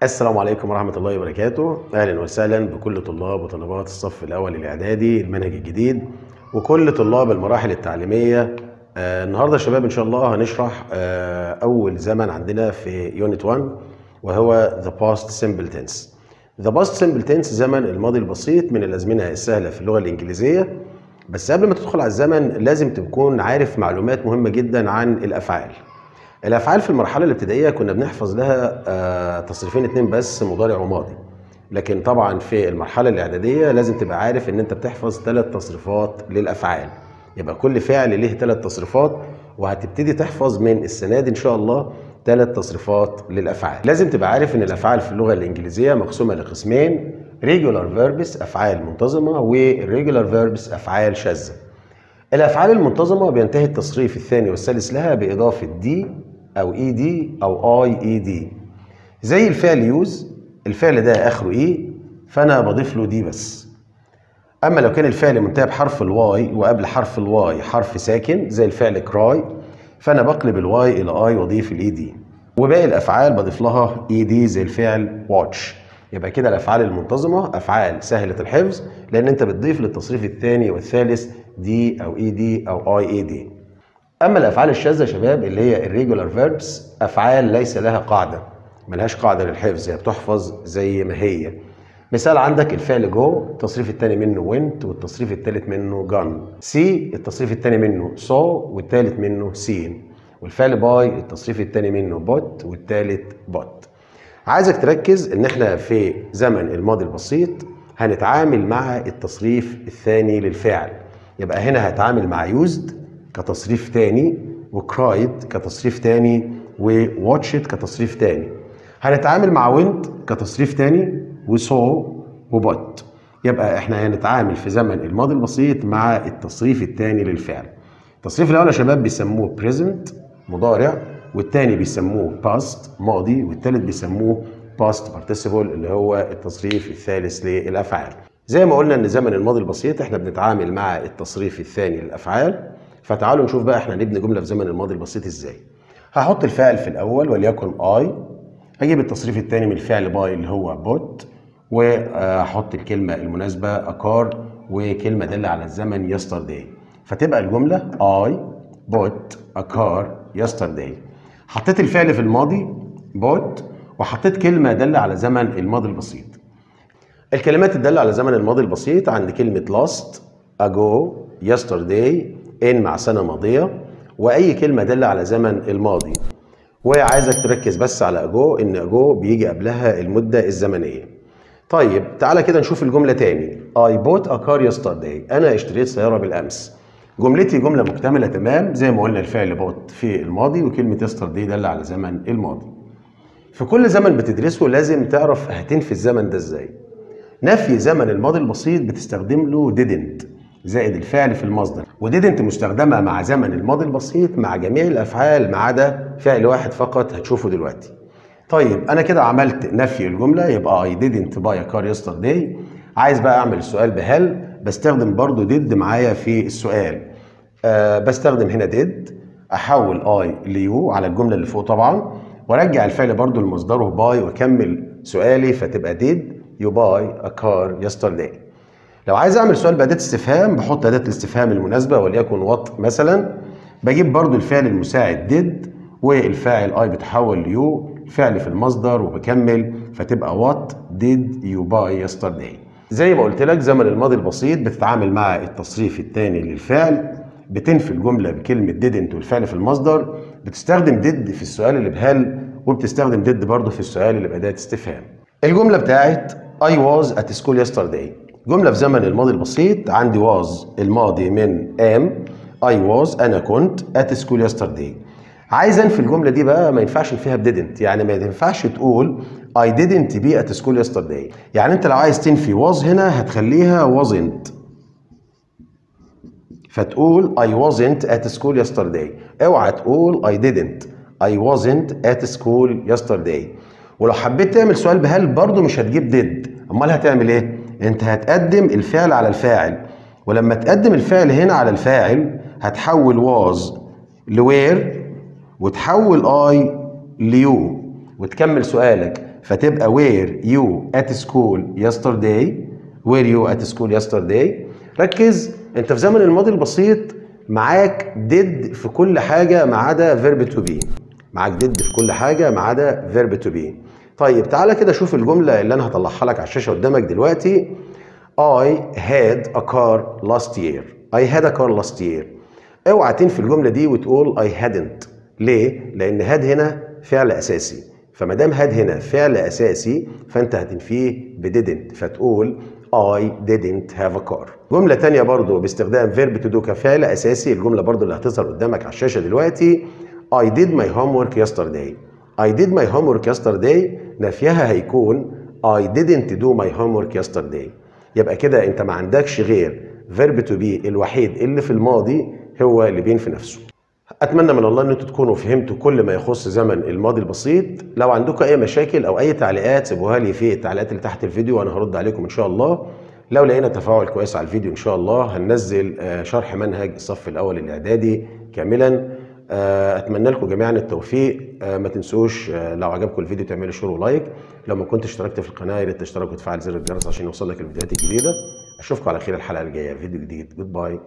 السلام عليكم ورحمة الله وبركاته. أهلا وسهلا بكل طلاب وطالبات الصف الأول الإعدادي المنهج الجديد وكل طلاب المراحل التعليمية. النهاردة يا شباب إن شاء الله هنشرح أول زمن عندنا في يونت 1 وهو The Past Simple Tense. The Past Simple Tense زمن الماضي البسيط من الأزمنة السهلة في اللغة الإنجليزية. بس قبل ما تدخل على الزمن لازم تكون عارف معلومات مهمة جدا عن الأفعال. الافعال في المرحله الابتدائيه كنا بنحفظ لها تصريفين اتنين بس، مضارع وماضي. لكن طبعا في المرحله الاعداديه لازم تبقى عارف ان انت بتحفظ 3 تصريفات للافعال، يبقى كل فعل ليه 3 تصريفات، وهتبتدي تحفظ من السنه دي ان شاء الله 3 تصريفات للافعال. لازم تبقى عارف ان الافعال في اللغه الانجليزيه مقسومه لقسمين: regular verbs افعال منتظمه، والريجولار verbs افعال شاذه. الافعال المنتظمه بينتهي التصريف الثاني والثالث لها باضافه دي او اي دي او اي اي دي. زي الفعل يوز، الفعل ده اخره اي فانا بضيف له دي بس. اما لو كان الفعل منتهي بحرف الواي وقبل حرف الواي حرف ساكن زي الفعل كراي، فانا بقلب الواي الى اي واضيف الاي دي. وباقي الافعال بضيف لها اي دي زي الفعل واتش. يبقى كده الافعال المنتظمه افعال سهله الحفظ، لان انت بتضيف للتصريف الثاني والثالث دي او اي دي او اي اي دي. اما الافعال الشاذه يا شباب اللي هي الريجولار فيربس، افعال ليس لها قاعده، ملهاش قاعده للحفظ، هي بتحفظ زي ما هي. مثال عندك الفعل جو التصريف الثاني منه went والتصريف الثالث منه gone. سي التصريف الثاني منه saw والثالث منه seen. والفعل باي التصريف الثاني منه bought والثالث bought. عايزك تركز ان احنا في زمن الماضي البسيط هنتعامل مع التصريف الثاني للفعل. يبقى هنا هتعامل مع used كتصريف تاني، وكرايد كتصريف تاني، وواتشت كتصريف تاني. هنتعامل مع went كتصريف تاني، وsaw وبوت. يبقى احنا هنتعامل في زمن الماضي البسيط مع التصريف الثاني للفعل. التصريف الاول يا شباب بيسموه present مضارع، والثاني بيسموه past ماضي، والثالث بيسموه past participle اللي هو التصريف الثالث للافعال. زي ما قلنا ان زمن الماضي البسيط احنا بنتعامل مع التصريف الثاني للافعال. فتعالوا نشوف بقى احنا هنبني جمله في زمن الماضي البسيط ازاي. هحط الفاعل في الاول وليكن I، هجيب التصريف الثاني من الفعل باي اللي هو بوت، وهحط الكلمه المناسبه اكار وكلمه داله على الزمن yesterday، فتبقى الجمله I bought a car yesterday. حطيت الفعل في الماضي bought، وحطيت كلمه داله على زمن الماضي البسيط. الكلمات الداله على زمن الماضي البسيط عند كلمه last، ago، yesterday، in مع سنه ماضيه، واي كلمه داله على زمن الماضي. وعايزك تركز بس على اجو، ان اجو بيجي قبلها المده الزمنيه. طيب تعالى كده نشوف الجمله تاني. I bought a car yesterday، انا اشتريت سياره بالامس. جملتي جمله مكتمله تمام، زي ما قلنا الفعل bought في الماضي وكلمه yesterday داله على زمن الماضي. في كل زمن بتدرسه لازم تعرف هتنفي الزمن ده ازاي. نفي زمن الماضي البسيط بتستخدم له didn't زائد الفعل في المصدر، وديدنت مستخدمه مع زمن الماضي البسيط مع جميع الافعال ما عدا فعل واحد فقط هتشوفه دلوقتي. طيب انا كده عملت نفي الجمله، يبقى I didn't buy a car yesterday. عايز بقى اعمل السؤال بهل، بستخدم برضو did معايا في السؤال. بستخدم هنا did، احول I ليو على الجمله اللي فوق طبعا، وارجع الفعل برضو لمصدره باي واكمل سؤالي، فتبقى did you buy a car yesterday. لو عايز اعمل سؤال باداه استفهام بحط اداه الاستفهام المناسبه وليكن وات مثلا، بجيب برضو الفعل المساعد did والفاعل I بتحول ليو، الفعل في المصدر وبكمل، فتبقى وات did you buy yesterday. زي ما قلت لك زمن الماضي البسيط بتتعامل مع التصريف الثاني للفعل، بتنفي الجمله بكلمه didn't والفعل في المصدر، بتستخدم did في السؤال اللي بهل، وبتستخدم did برضو في السؤال اللي باداه استفهام. الجمله بتاعت I was at school yesterday، جملة في زمن الماضي البسيط عندي was الماضي من am، I was أنا كنت at school yesterday. عايز أنفي الجملة دي بقى ما ينفعش فيها didn't، يعني ما ينفعش تقول I didn't be at school yesterday. يعني أنت لو عايز تنفي was هنا هتخليها wasn't، فتقول I wasn't at school yesterday. اوعى تقول I didn't، I wasn't at school yesterday. ولو حبيت تعمل سؤال بهل برضو مش هتجيب did، أمال هتعمل إيه؟ انت هتقدم الفعل على الفاعل، ولما تقدم الفعل هنا على الفاعل هتحول was لوير وتحول I ليو وتكمل سؤالك. فتبقى were you at school yesterday. were you at school yesterday. ركز، انت في زمن الماضي البسيط معاك did في كل حاجة ما عدا verb to be. معاك did في كل حاجة ما عدا verb to be. طيب تعالى كده شوف الجملة اللي انا هطلعها لك على الشاشة قدامك دلوقتي. I had a car last year. I had a car last year. اوعى تنفي الجملة دي وتقول I hadn't. ليه؟ لأن had هنا فعل أساسي، فما دام had هنا فعل أساسي فأنت هتنفيه ب didn't، فتقول I didn't have a car. جملة تانية برضو باستخدام verb to do كفعل أساسي، الجملة برضو اللي هتظهر قدامك على الشاشة دلوقتي. I did my homework yesterday. I did my homework yesterday نفيها هيكون I didn't do my homework yesterday. يبقى كده انت ما عندكش غير verb to be الوحيد اللي في الماضي هو اللي بينفي نفسه. اتمنى من الله ان انتوا تكونوا فهمتوا كل ما يخص زمن الماضي البسيط. لو عندكم اي مشاكل او اي تعليقات سيبوها لي في التعليقات اللي تحت الفيديو وانا هرد عليكم ان شاء الله. لو لقينا تفاعل كويس على الفيديو ان شاء الله هننزل شرح منهج الصف الاول الاعدادي كاملا. اتمنى لكم جميعا التوفيق. ما تنسوش لو عجبكم الفيديو تعملوا شير ولايك. لو ما كنت اشتركت في القناه يا ريت تشترك وتفعل زر الجرس عشان يوصلك الفيديوهات الجديده. اشوفكم على خير الحلقه الجايه فيديو جديد. جود باي.